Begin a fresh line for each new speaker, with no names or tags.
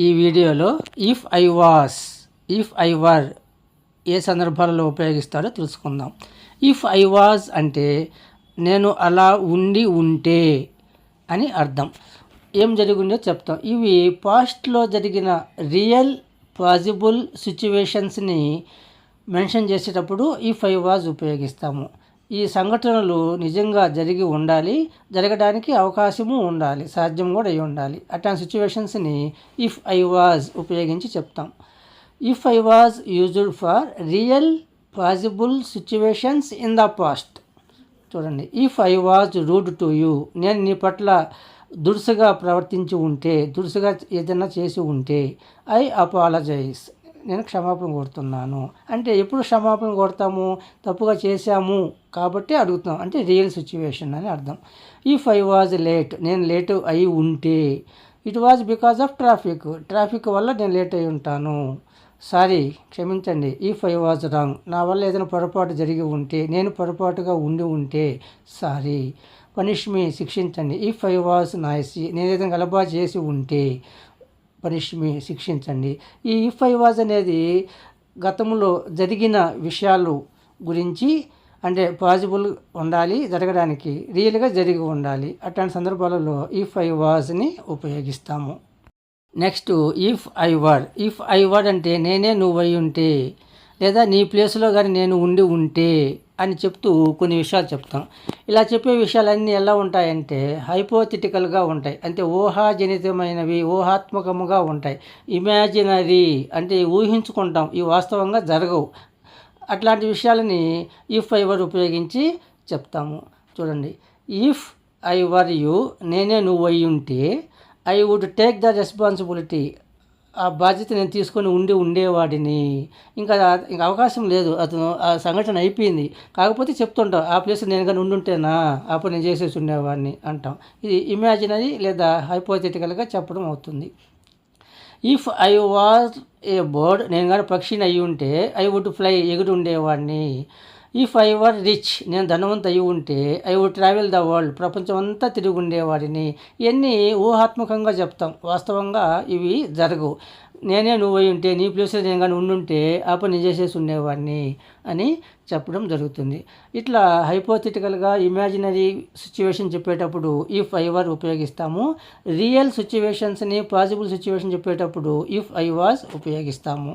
ఈ వీడియోలో if I was, if I were ఏ సందర్భాలలో ఉపయోగిస్తారో తెలుసుకుందాం. ఇఫ్ ఐ వాజ్ అంటే నేను అలా ఉండి ఉంటే అని అర్థం. ఏం జరిగిందో చెప్తాం. ఇవి పాస్ట్లో జరిగిన రియల్ పాజిబుల్ సిచ్యువేషన్స్ని మెన్షన్ చేసేటప్పుడు ఇఫ్ ఐ వాజ్ ఉపయోగిస్తాము. ఈ సంఘటనలు నిజంగా జరిగి ఉండాలి, జరగడానికి అవకాశము ఉండాలి, సాధ్యం కూడా అయి ఉండాలి. అట్లాంటి సిచ్యువేషన్స్ని ఇఫ్ ఐ వాజ్ ఉపయోగించి చెప్తాం. If I was used for real possible situations in the past. చూడండి, if I was rude to you, నేను నీ పట్ల దురుసుగా ప్రవర్తించి ఉంటే, దురుసుగా ఏదైనా చేసి ఉంటే, ఐ అపాలజైజ్, నేను క్షమాపణ కోరుతున్నాను. అంటే ఎప్పుడు క్షమాపణ కోరుతాము? తప్పుగా చేశాము కాబట్టి అడుగుతాం, అంటే రియల్ సిచ్యువేషన్ అని అర్థం. ఇఫ్ ఐ వాజ్ లేట్, నేను లేట్ అయి ఉంటే, it was because of traffic వల్ల నేను లేట్ అయి ఉంటాను. సారీ, క్షమించండి. ఇఫ్ ఐ వాజ్ రాంగ్, నా వల్ల ఏదైనా పొరపాటు జరిగి ఉంటే, నేను పొరపాటుగా ఉండి ఉంటే, సారీ. పనిష్ మీ, శిక్షించండి. ఇఫ్ ఐ వాజ్ నాయిసీ, నేను ఏదైనా గలబా చేసి ఉంటే, పనిష్ మీ, శిక్షించండి. ఈ ఇఫ్ ఐ వాజ్ అనేది గతంలో జరిగిన విషయాలు గురించి, అంటే పాజిబుల్ ఉండాలి జరగడానికి, రియల్గా జరిగి ఉండాలి. అట్లాంటి సందర్భాలలో ఇఫ్ ఐ వాజ్ని ఉపయోగిస్తాము. Next if I were. If I వర్ అంటే నేనే నువ్వై ఉంటే, లేదా నీ ప్లేస్లో కానీ నేను ఉండి ఉంటే అని చెప్తూ కొన్ని విషయాలు చెప్తాం. ఇలా చెప్పే విషయాలన్నీ ఎలా ఉంటాయంటే హైపోథెటికల్గా ఉంటాయి, అంటే ఊహాజనితమైనవి, ఊహాత్మకముగా ఉంటాయి. ఇమాజినరీ అంటే ఊహించుకుంటాం, ఇవి వాస్తవంగా జరగవు. అట్లాంటి విషయాలని ఇఫ్ ఐ వర్ ఉపయోగించి చెప్తాము. చూడండి, ఇఫ్ ఐ వర్ యూ, నేనే నువ్వు అయి ఉంటే, I would take the responsibility, ఆ బాధ్యత నేను తీసుకొని ఉండేవాడిని. ఇంకా అవకాశం లేదు, అతను ఆ సంఘటన అయిపోయింది. కాకపోతే చెప్తుంటాం, ఆ ప్లేస్ నేను కానీ ఉండుంటేనా అప్పుడు నేను చేసేసి ఉండేవాడిని అంటాం. ఇది ఇమాజినరీ లేదా హైపోథెటికల్గా చెప్పడం అవుతుంది. If I was a bird, నేను కానీ పక్షిని అయి ఉంటే, ఐ వుడ్ ఫ్లై, ఎగురు ఉండేవాడిని. ఇఫ్ ఐ వర్ రిచ్, నేను ధనవంత అయి ఉంటే, I would travel the world, ప్రపంచం అంతా తిరిగి ఉండేవాడిని. ఇవన్నీ ఊహాత్మకంగా చెప్తాం, వాస్తవంగా ఇవి జరగవు. నేనే నువ్వు అయి ఉంటే, నీ ప్లేస్లో నేను కానీ ఉండుంటే ఆ పని చేసేసి ఉండేవాడిని అని చెప్పడం జరుగుతుంది. ఇట్లా హైపోథెటికల్గా ఇమాజినరీ సిచ్యువేషన్ చెప్పేటప్పుడు ఇఫ్ ఐ వర్ ఉపయోగిస్తాము. రియల్ సిచ్యువేషన్స్ని, పాజిబుల్ సిచ్యువేషన్ చెప్పేటప్పుడు ఇఫ్ ఐ వాజ్ ఉపయోగిస్తాము.